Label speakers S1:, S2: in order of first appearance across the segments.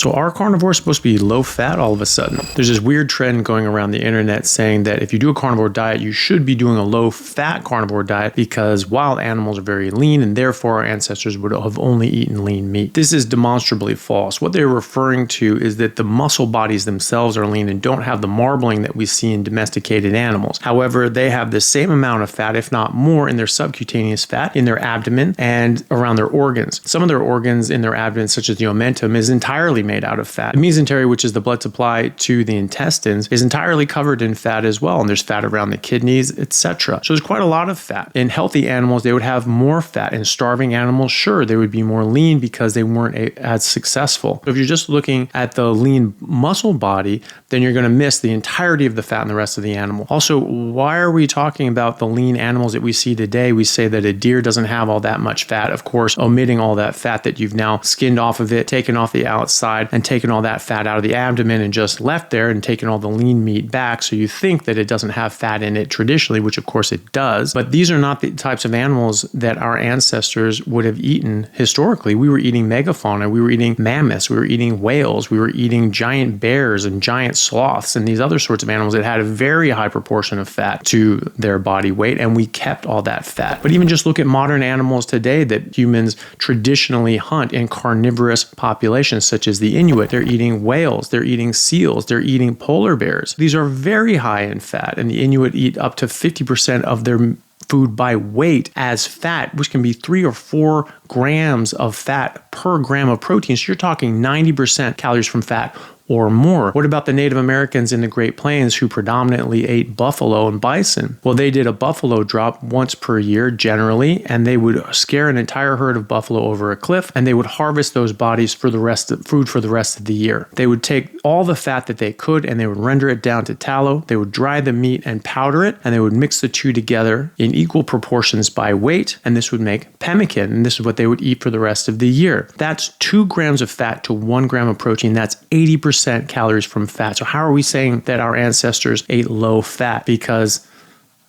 S1: So are carnivores supposed to be low fat all of a sudden? There's this weird trend going around the internet saying that if you do a carnivore diet, you should be doing a low fat carnivore diet because wild animals are very lean and therefore our ancestors would have only eaten lean meat. This is demonstrably false. What they're referring to is that the muscle bodies themselves are lean and don't have the marbling that we see in domesticated animals. However, they have the same amount of fat, if not more, in their subcutaneous fat, in their abdomen, and around their organs. Some of their organs in their abdomen, such as the omentum, is entirely made out of fat. The mesentery, which is the blood supply to the intestines, is entirely covered in fat as well, and there's fat around the kidneys, etc. So there's quite a lot of fat. In healthy animals, they would have more fat. In starving animals, sure, they would be more lean because they weren't as successful. So if you're just looking at the lean muscle body, then you're going to miss the entirety of the fat in the rest of the animal. Also, why are we talking about the lean animals that we see today? We say that a deer doesn't have all that much fat, of course, omitting all that fat that you've now skinned off of it, taken off the outside, and taken all that fat out of the abdomen and just left there and taken all the lean meat back. So you think that it doesn't have fat in it traditionally, which of course it does. But these are not the types of animals that our ancestors would have eaten historically. We were eating megafauna, we were eating mammoths, we were eating whales, we were eating giant bears and giant sloths and these other sorts of animals that had a very high proportion of fat to their body weight, and we kept all that fat. But even just look at modern animals today that humans traditionally hunt in carnivorous populations, such as the Inuit. They're eating whales, they're eating seals, they're eating polar bears. These are very high in fat, and the Inuit eat up to 50% of their food by weight as fat, which can be 3 or 4 grams of fat per gram of protein. So you're talking 90% calories from fat or more. What about the Native Americans in the Great Plains who predominantly ate buffalo and bison? Well, they did a buffalo drop once per year generally, and they would scare an entire herd of buffalo over a cliff, and they would harvest those bodies for the rest of food for the rest of the year. They would take all the fat that they could and they would render it down to tallow. They would dry the meat and powder it, and they would mix the two together in equal proportions by weight, and this would make pemmican, and this is what they would eat for the rest of the year. That's 2 grams of fat to 1 gram of protein. That's 80% calories from fat. So how are we saying that our ancestors ate low fat? Because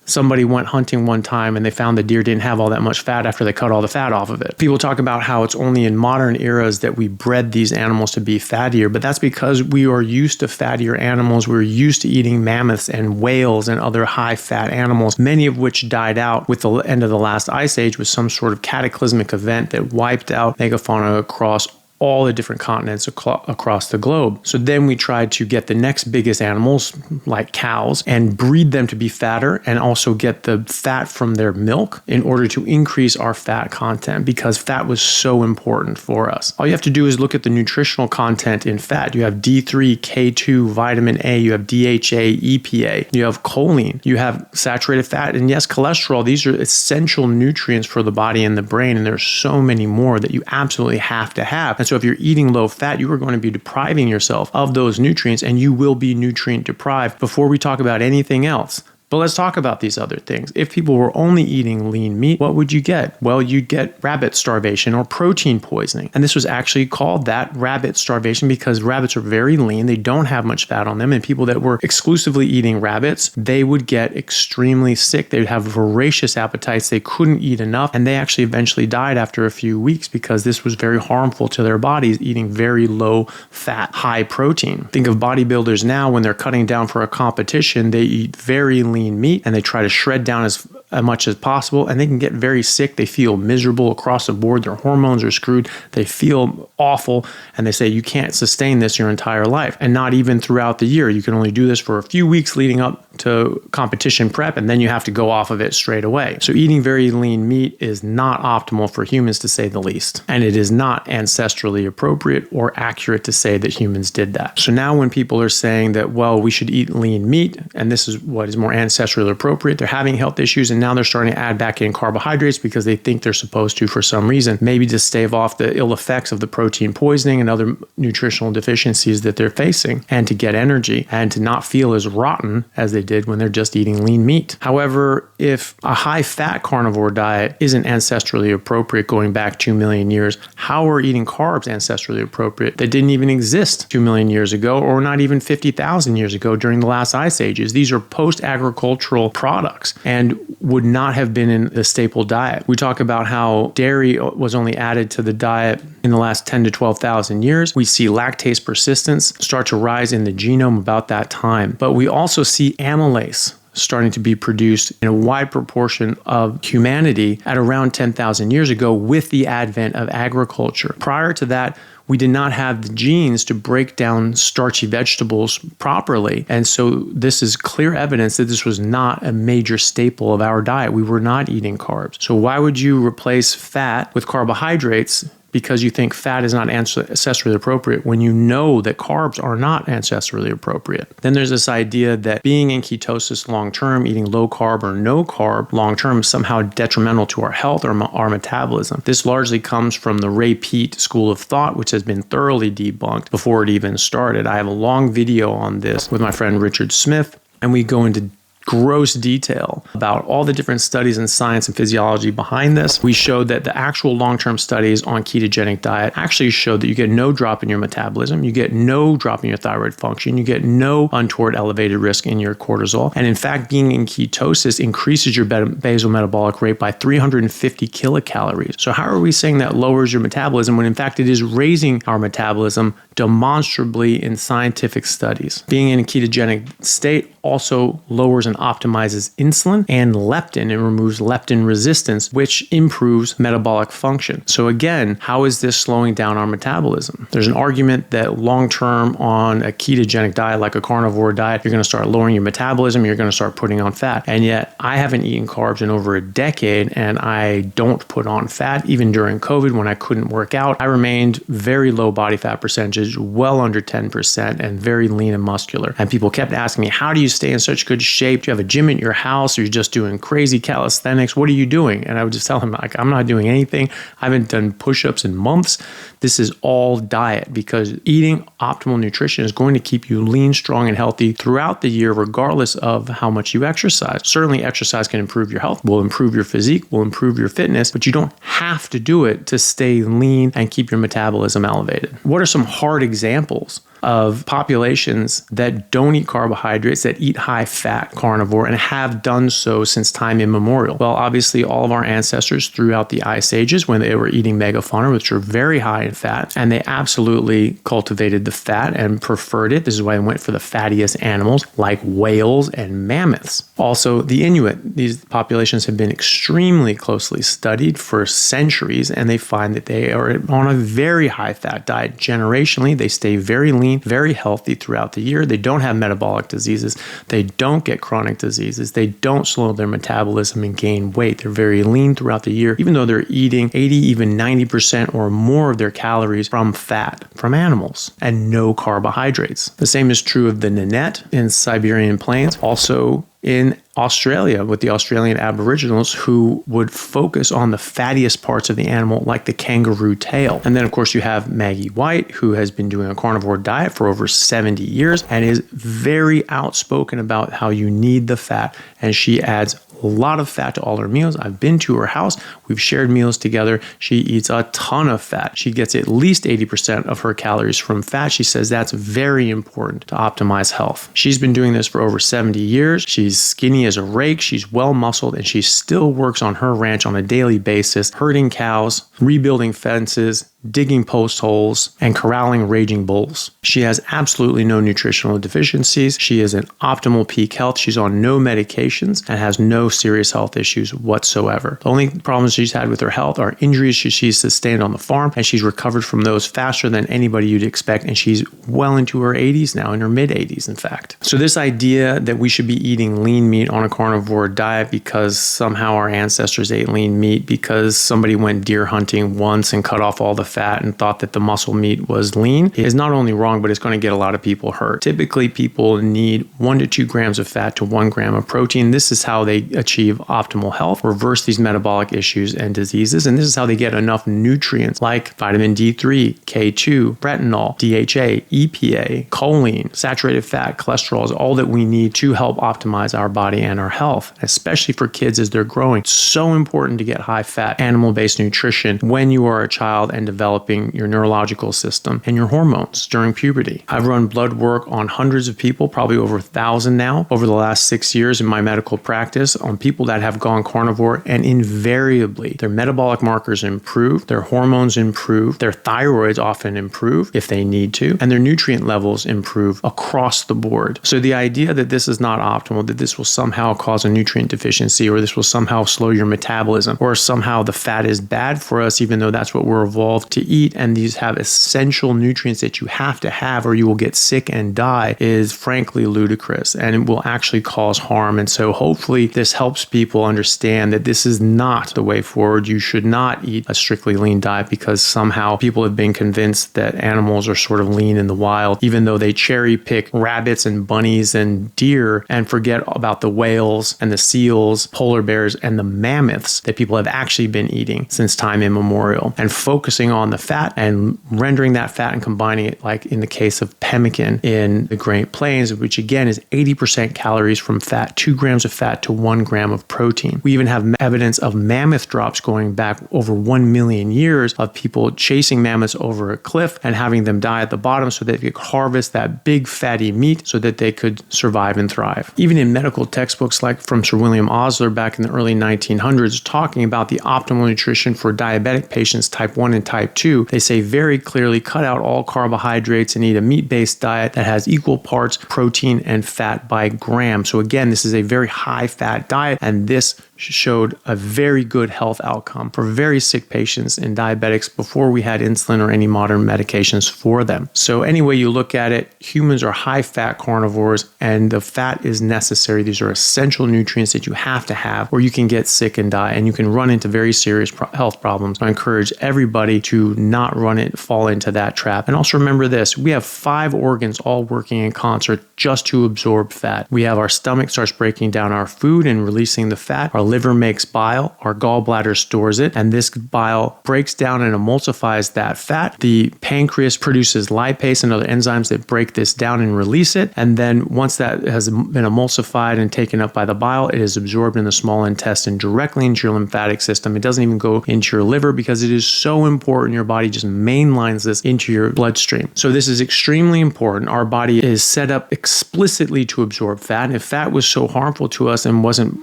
S1: somebody went hunting one time and they found the deer didn't have all that much fat after they cut all the fat off of it. People talk about how it's only in modern eras that we bred these animals to be fattier, but that's because we are used to fattier animals. We're used to eating mammoths and whales and other high fat animals, many of which died out with the end of the last ice age with some sort of cataclysmic event that wiped out megafauna across all the different continents across the globe. So then we tried to get the next biggest animals, like cows, and breed them to be fatter and also get the fat from their milk in order to increase our fat content, because fat was so important for us. All you have to do is look at the nutritional content in fat. You have D3, K2, vitamin A, you have DHA, EPA, you have choline, you have saturated fat, and yes, cholesterol. These are essential nutrients for the body and the brain, and there's so many more that you absolutely have to have. And so if you're eating low fat, you are going to be depriving yourself of those nutrients, and you will be nutrient deprived before we talk about anything else. But let's talk about these other things. If people were only eating lean meat, what would you get? Well, you'd get rabbit starvation or protein poisoning. And this was actually called that, rabbit starvation, because rabbits are very lean. They don't have much fat on them. And people that were exclusively eating rabbits, they would get extremely sick. They would have voracious appetites. They couldn't eat enough. And they actually eventually died after a few weeks because this was very harmful to their bodies, eating very low fat, high protein. Think of bodybuilders now when they're cutting down for a competition, they eat very lean meat and they try to shred down as much as possible, and they can get very sick. They feel miserable across the board. Their hormones are screwed. They feel awful, and they say you can't sustain this your entire life, and not even throughout the year. You can only do this for a few weeks leading up to competition prep, and then you have to go off of it straight away. So eating very lean meat is not optimal for humans, to say the least, and it is not ancestrally appropriate or accurate to say that humans did that. So now when people are saying that, well, we should eat lean meat, and this is what is more ancestrally appropriate, they're having health issues, and now they're starting to add back in carbohydrates because they think they're supposed to for some reason, maybe to stave off the ill effects of the protein poisoning and other nutritional deficiencies that they're facing, and to get energy and to not feel as rotten as they did when they're just eating lean meat. However, if a high-fat carnivore diet isn't ancestrally appropriate going back 2 million years, how are eating carbs ancestrally appropriate that didn't even exist 2 million years ago, or not even 50,000 years ago during the last ice ages? These are post-agricultural products, and would not have been in the staple diet. We talk about how dairy was only added to the diet in the last 10 to 12,000 years. We see lactase persistence start to rise in the genome about that time. But we also see amylase starting to be produced in a wide proportion of humanity at around 10,000 years ago with the advent of agriculture. Prior to that, we did not have the genes to break down starchy vegetables properly. And so this is clear evidence that this was not a major staple of our diet. We were not eating carbs. So why would you replace fat with carbohydrates because you think fat is not ancestrally appropriate when you know that carbs are not ancestrally appropriate? Then there's this idea that being in ketosis long-term, eating low carb or no carb long-term is somehow detrimental to our health or our metabolism. This largely comes from the Ray Peat school of thought, which has been thoroughly debunked before it even started. I have a long video on this with my friend Richard Smith, and we go into gross detail about all the different studies in science and physiology behind this. We showed that the actual long-term studies on ketogenic diet actually showed that you get no drop in your metabolism, you get no drop in your thyroid function, you get no untoward elevated risk in your cortisol. And in fact, being in ketosis increases your basal metabolic rate by 350 kilocalories. So how are we saying that lowers your metabolism when in fact it is raising our metabolism demonstrably in scientific studies? Being in a ketogenic state also lowers and optimizes insulin and leptin. It removes leptin resistance, which improves metabolic function. So again, how is this slowing down our metabolism? There's an argument that long-term on a ketogenic diet, like a carnivore diet, you're going to start lowering your metabolism, you're going to start putting on fat. And yet I haven't eaten carbs in over a decade and I don't put on fat. Even during COVID when I couldn't work out, I remained very low body fat percentage, well under 10% and very lean and muscular. And people kept asking me, how do you stay in such good shape? Do you have a gym at your house? Or you're just doing crazy calisthenics? What are you doing? And I would just tell them, like, I'm not doing anything. I haven't done push-ups in months. This is all diet, because eating optimal nutrition is going to keep you lean, strong, and healthy throughout the year, regardless of how much you exercise. Certainly, exercise can improve your health, will improve your physique, will improve your fitness, but you don't have to do it to stay lean and keep your metabolism elevated. What are some hard examples of populations that don't eat carbohydrates, that eat high-fat carnivore, and have done so since time immemorial? Well, obviously, all of our ancestors throughout the ice ages, when they were eating megafauna, which are very high in fat, and they absolutely cultivated the fat and preferred it. This is why they went for the fattiest animals, like whales and mammoths. Also, the Inuit. These populations have been extremely closely studied for centuries, and they find that they are on a very high-fat diet. Generationally, they stay very lean, very healthy throughout the year. They don't have metabolic diseases. They don't get chronic diseases. They don't slow their metabolism and gain weight. They're very lean throughout the year, even though they're eating 80, even 90% or more of their calories from fat, from animals, and no carbohydrates. The same is true of the Nanette in Siberian plains, also in Australia with the Australian Aboriginals, who would focus on the fattiest parts of the animal, like the kangaroo tail. And then, of course, you have Maggie White, who has been doing a carnivore diet for over 70 years and is very outspoken about how you need the fat. And she adds a lot of fat to all her meals. I've been to her house. We've shared meals together. She eats a ton of fat. She gets at least 80% of her calories from fat. She says that's very important to optimize health. She's been doing this for over 70 years. She's skinny as a rake. She's well muscled, and she still works on her ranch on a daily basis, herding cows, rebuilding fences, digging post holes, and corralling raging bulls. She has absolutely no nutritional deficiencies. She is in optimal peak health. She's on no medications and has no serious health issues whatsoever. The only problems she's had with her health are injuries she's sustained on the farm, and she's recovered from those faster than anybody you'd expect, and she's well into her 80s now, in her mid-80s, in fact. So this idea that we should be eating lean meat on a carnivore diet because somehow our ancestors ate lean meat because somebody went deer hunting once and cut off all the fat and thought that the muscle meat was lean is not only wrong, but it's going to get a lot of people hurt. Typically, people need 1 to 2 grams of fat to 1 gram of protein. This is how they achieve optimal health, reverse these metabolic issues and diseases, and this is how they get enough nutrients like vitamin D3, K2, retinol, DHA, EPA, choline, saturated fat, cholesterol is all that we need to help optimize our body and our health, especially for kids as they're growing. It's so important to get high-fat, animal-based nutrition when you are a child and developing your neurological system and your hormones during puberty. I've run blood work on hundreds of people, probably over 1,000 now, over the last 6 years in my medical practice on people that have gone carnivore, and invariably their metabolic markers improve, their hormones improve, their thyroids often improve if they need to, and their nutrient levels improve across the board. So the idea that this is not optimal, that this will somehow cause a nutrient deficiency, or this will somehow slow your metabolism, or somehow the fat is bad for us, even though that's what we're evolved to eat, and these have essential nutrients that you have to have or you will get sick and die, is frankly ludicrous, and it will actually cause harm. And so hopefully this helps people understand that this is not the way forward. You should not eat a strictly lean diet because somehow people have been convinced that animals are sort of lean in the wild, even though they cherry pick rabbits and bunnies and deer and forget about the whales and the seals, polar bears, and the mammoths that people have actually been eating since time immemorial, and focusing on the fat and rendering that fat and combining it, like in the case of pemmican in the Great Plains, which again is 80% calories from fat, 2 grams of fat to 1 gram of protein. We even have evidence of mammoth drops going back over 1 million years of people chasing mammoths over a cliff and having them die at the bottom so that they could harvest that big fatty meat so that they could survive and thrive. Even in medical textbooks like from Sir William Osler back in the early 1900s, talking about the optimal nutrition for diabetic patients type 1 and type 2, they say very clearly cut out all carbohydrates and eat a meat-based diet that has equal parts protein and fat by gram. So again, this is a very high fat diet, and this showed a very good health outcome for very sick patients and diabetics before we had insulin or any modern medications for them. So any way you look at it, humans are high fat carnivores, and the fat is necessary. These are essential nutrients that you have to have, or you can get sick and die, and you can run into very serious health problems. I encourage everybody to not fall into that trap. And also remember this, we have 5 organs all working in concert just to absorb fat. We have our stomach starts breaking down our food and releasing the fat. Our liver makes bile, our gallbladder stores it, and this bile breaks down and emulsifies that fat. The pancreas produces lipase and other enzymes that break this down and release it, and then once that has been emulsified and taken up by the bile, it is absorbed in the small intestine directly into your lymphatic system. It doesn't even go into your liver because it is so important. Your body just mainlines this into your bloodstream. So this is extremely important. Our body is set up explicitly to absorb fat, and if fat was so harmful to us and wasn't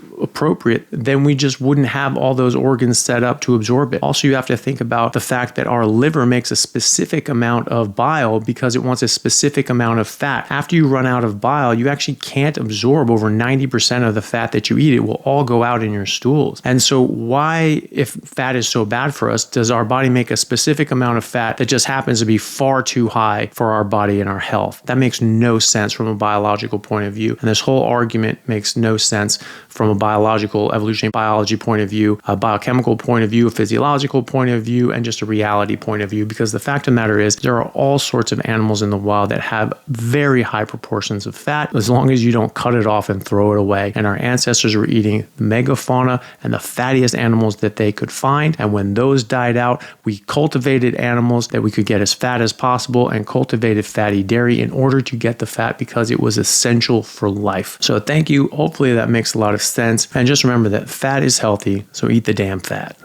S1: appropriate, then we just wouldn't have all those organs set up to absorb it. Also, you have to think about the fact that our liver makes a specific amount of bile because it wants a specific amount of fat. After you run out of bile, you actually can't absorb over 90% of the fat that you eat. It will all go out in your stools. And so why, if fat is so bad for us, does our body make a specific amount of fat that just happens to be far too high for our body and our health? That makes no sense from a biological point of view. And this whole argument makes no sense from a biological, evolutionary biology point of view, a biochemical point of view, a physiological point of view, and just a reality point of view. Because the fact of the matter is, there are all sorts of animals in the wild that have very high proportions of fat, as long as you don't cut it off and throw it away. And our ancestors were eating the megafauna and the fattiest animals that they could find. And when those died out, we cultivated animals that we could get as fat as possible and cultivated fatty dairy in order to get the fat because it was essential for life. So thank you. Hopefully that makes a lot of sense. And just remember that fat is healthy, so eat the damn fat.